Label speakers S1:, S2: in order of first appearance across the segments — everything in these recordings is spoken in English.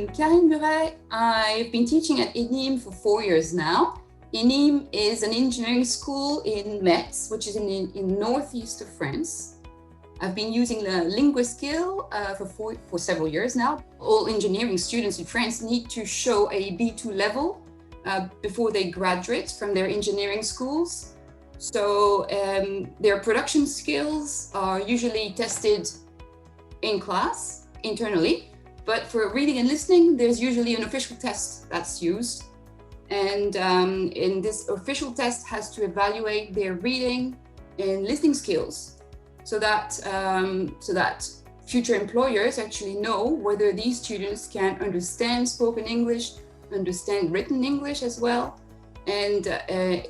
S1: I'm Karine Buret. I've been teaching at ENIM for 4 years now. ENIM is an engineering school in Metz, which is in northeast of France. I've been using the Linguaskill for several years now. All engineering students in France need to show a B2 level before they graduate from their engineering schools. So their production skills are usually tested in class, internally, but for reading and listening, there's usually an official test that's used. And in this official test has to evaluate their reading and listening skills so that future employers actually know whether these students can understand spoken English, understand written English as well, and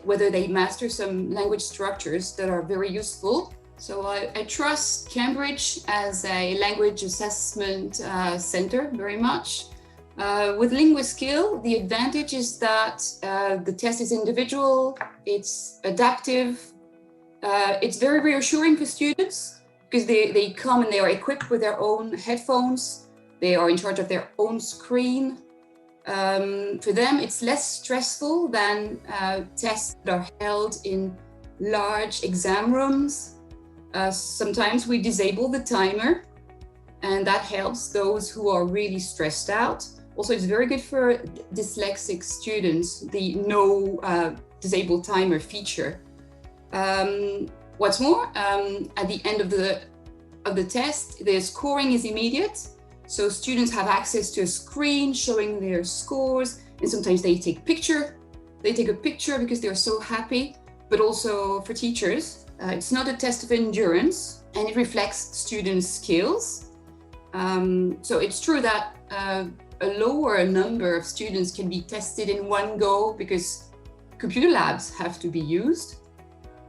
S1: whether they master some language structures that are very useful. So I trust Cambridge as a language assessment center very much. With Linguaskill, the advantage is that the test is individual, it's adaptive, it's very reassuring for students because they come and they are equipped with their own headphones, they are in charge of their own screen. For them, it's less stressful than tests that are held in large exam rooms. Sometimes we disable the timer, and that helps those who are really stressed out. Also, it's very good for dyslexic students, the no disable timer feature. What's more, at the end of the test, the scoring is immediate. So students have access to a screen showing their scores, and sometimes they take a picture because they're so happy. But also for teachers, it's not a test of endurance, and it reflects students' skills. So it's true that a lower number of students can be tested in one go because computer labs have to be used.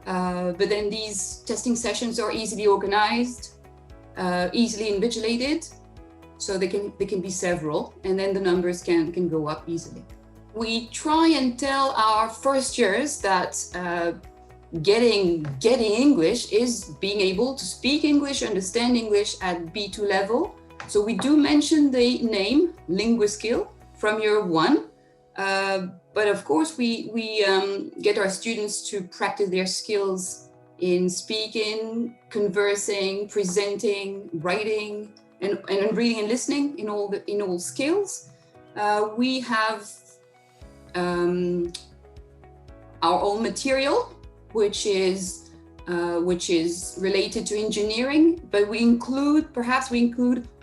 S1: But then these testing sessions are easily organized, easily invigilated, so they can be several, and then the numbers can go up easily. We try and tell our first years that getting English is being able to speak English, understand English at B2 level. So we do mention the name Linguaskill from year 1, but of course we get our students to practice their skills in speaking, conversing, presenting, writing, and reading and listening in all skills. We have our own material, which is related to engineering, but we include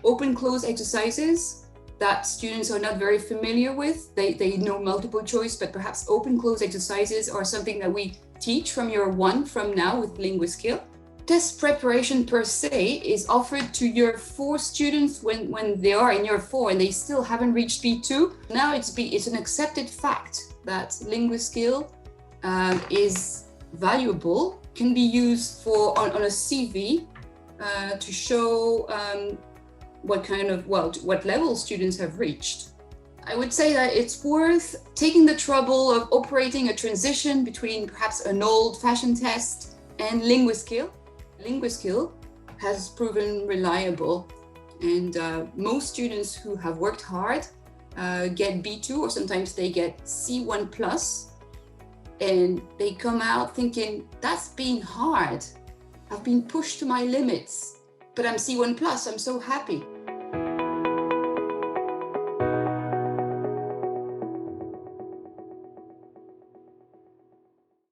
S1: open-close exercises that students are not very familiar with. They know multiple choice, but perhaps open-close exercises are something that we teach from year 1 from now with Linguaskill. Test preparation per se is offered to year 4 students when they are in year 4 and they still haven't reached B2. Now it's an accepted fact that Linguaskill is valuable, can be used on a CV to show what level students have reached. I would say that it's worth taking the trouble of operating a transition between perhaps an old-fashioned test and Linguaskill. Linguaskill has proven reliable, and most students who have worked hard get B2, or sometimes they get C1+, and they come out thinking, that's been hard. I've been pushed to my limits, but I'm C1+, I'm so happy.